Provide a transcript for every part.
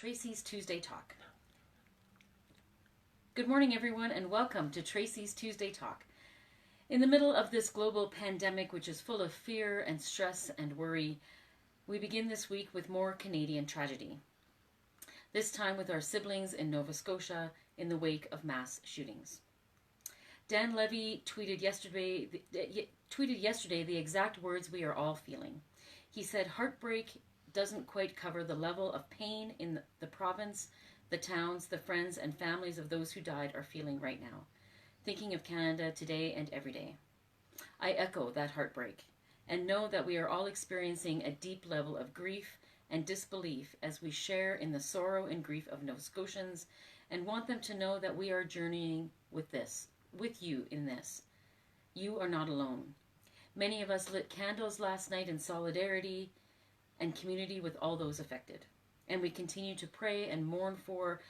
Tracy's Tuesday Talk. Good morning, everyone, and welcome to Tracy's Tuesday Talk. In the middle of this global pandemic, which is full of fear and stress and worry, we begin this week with more Canadian tragedy. This time with our siblings in Nova Scotia in the wake of mass shootings. Dan Levy tweeted yesterday the exact words we are all feeling. He said, "Heartbreak doesn't quite cover the level of pain in the province, the towns, the friends and families of those who died are feeling right now. Thinking of Canada today and every day." I echo that heartbreak and know that we are all experiencing a deep level of grief and disbelief as we share in the sorrow and grief of Nova Scotians and want them to know that we are journeying with you in this. You are not alone. Many of us lit candles last night in solidarity and community with all those affected. And we continue to pray and mourn for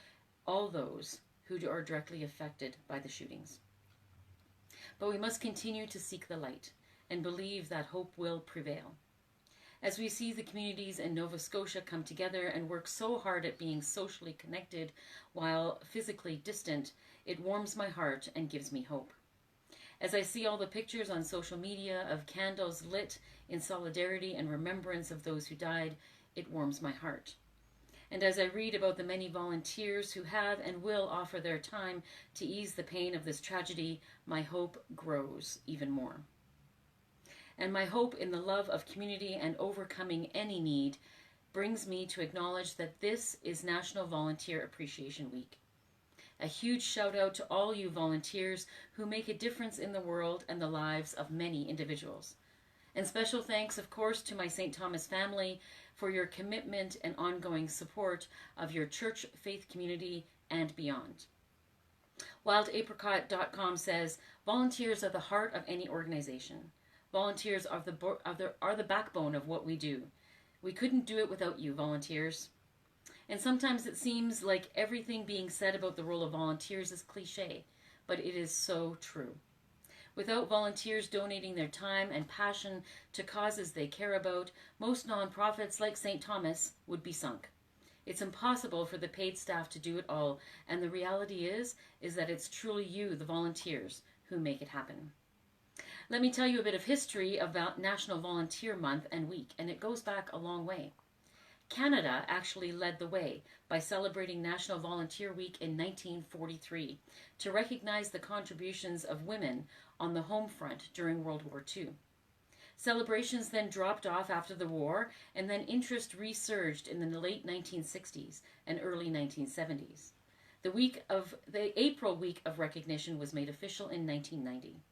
all those who are directly affected by the shootings. But we must continue to seek the light and believe that hope will prevail. As we see the communities in Nova Scotia come together and work so hard at being socially connected while physically distant, it warms my heart and gives me hope. As I see all the pictures on social media of candles lit in solidarity and remembrance of those who died, it warms my heart. And as I read about the many volunteers who have and will offer their time to ease the pain of this tragedy, my hope grows even more. And my hope in the love of community and overcoming any need brings me to acknowledge that this is National Volunteer Appreciation Week. A huge shout out to all you volunteers who make a difference in the world and the lives of many individuals. And special thanks, of course, to my St. Thomas family for your commitment and ongoing support of your church faith community and beyond. WildApricot.com says, volunteers are the heart of any organization. Volunteers are the backbone of what we do. We couldn't do it without you, volunteers. And sometimes it seems like everything being said about the role of volunteers is cliche, but it is so true. Without volunteers donating their time and passion to causes they care about, most nonprofits like St. Thomas would be sunk. It's impossible for the paid staff to do it all, and the reality is that it's truly you, the volunteers, who make it happen. Let me tell you a bit of history about National Volunteer Month and Week, and it goes back a long way. Canada actually led the way by celebrating National Volunteer Week in 1943 to recognize the contributions of women on the home front during World War II. Celebrations then dropped off after the war, and then interest resurged in the late 1960s and early 1970s. The April Week of Recognition was made official in 1990.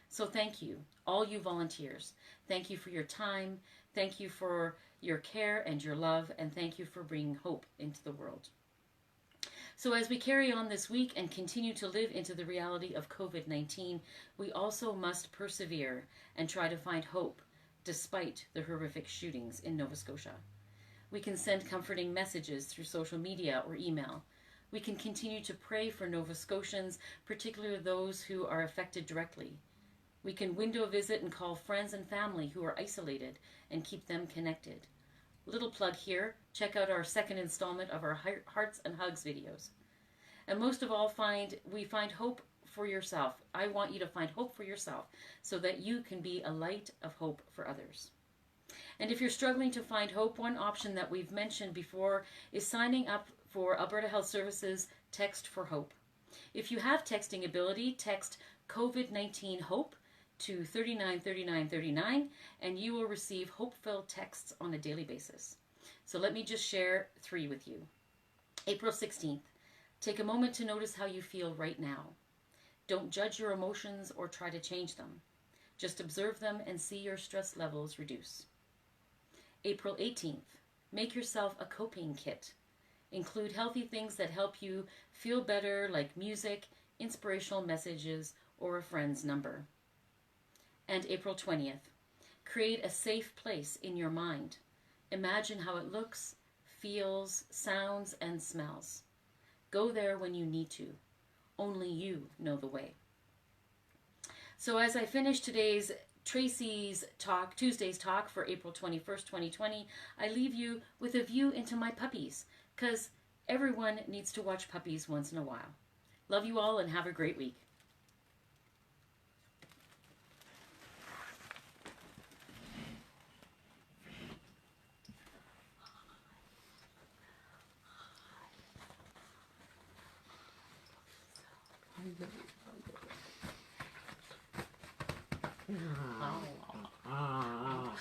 So thank you, all you volunteers. Thank you for your time. Thank you for your care and your love, and thank you for bringing hope into the world. So as we carry on this week and continue to live into the reality of COVID-19, we also must persevere and try to find hope despite the horrific shootings in Nova Scotia. We can send comforting messages through social media or email. We can continue to pray for Nova Scotians, particularly those who are affected directly. We can window visit and call friends and family who are isolated and keep them connected. Little plug here, check out our second installment of our Hearts and Hugs videos. And most of all, we find hope for yourself. I want you to find hope for yourself so that you can be a light of hope for others. And if you're struggling to find hope, one option that we've mentioned before is signing up for Alberta Health Services Text for Hope. If you have texting ability, text COVID-19 HOPE to 393939, and you will receive hope-filled texts on a daily basis. So let me just share 3 with you. April 16th, take a moment to notice how you feel right now. Don't judge your emotions or try to change them. Just observe them and see your stress levels reduce. April 18th, make yourself a coping kit. Include healthy things that help you feel better, like music, inspirational messages, or a friend's number. And April 20th, create a safe place in your mind. Imagine how it looks, feels, sounds, and smells. Go there when you need to. Only you know the way. So as I finish today's Tracy's Talk, Tuesday's Talk for April 21st, 2020, I leave you with a view into my puppies, because Everyone needs to watch puppies once in a while. Love you all and have a great week. Ah.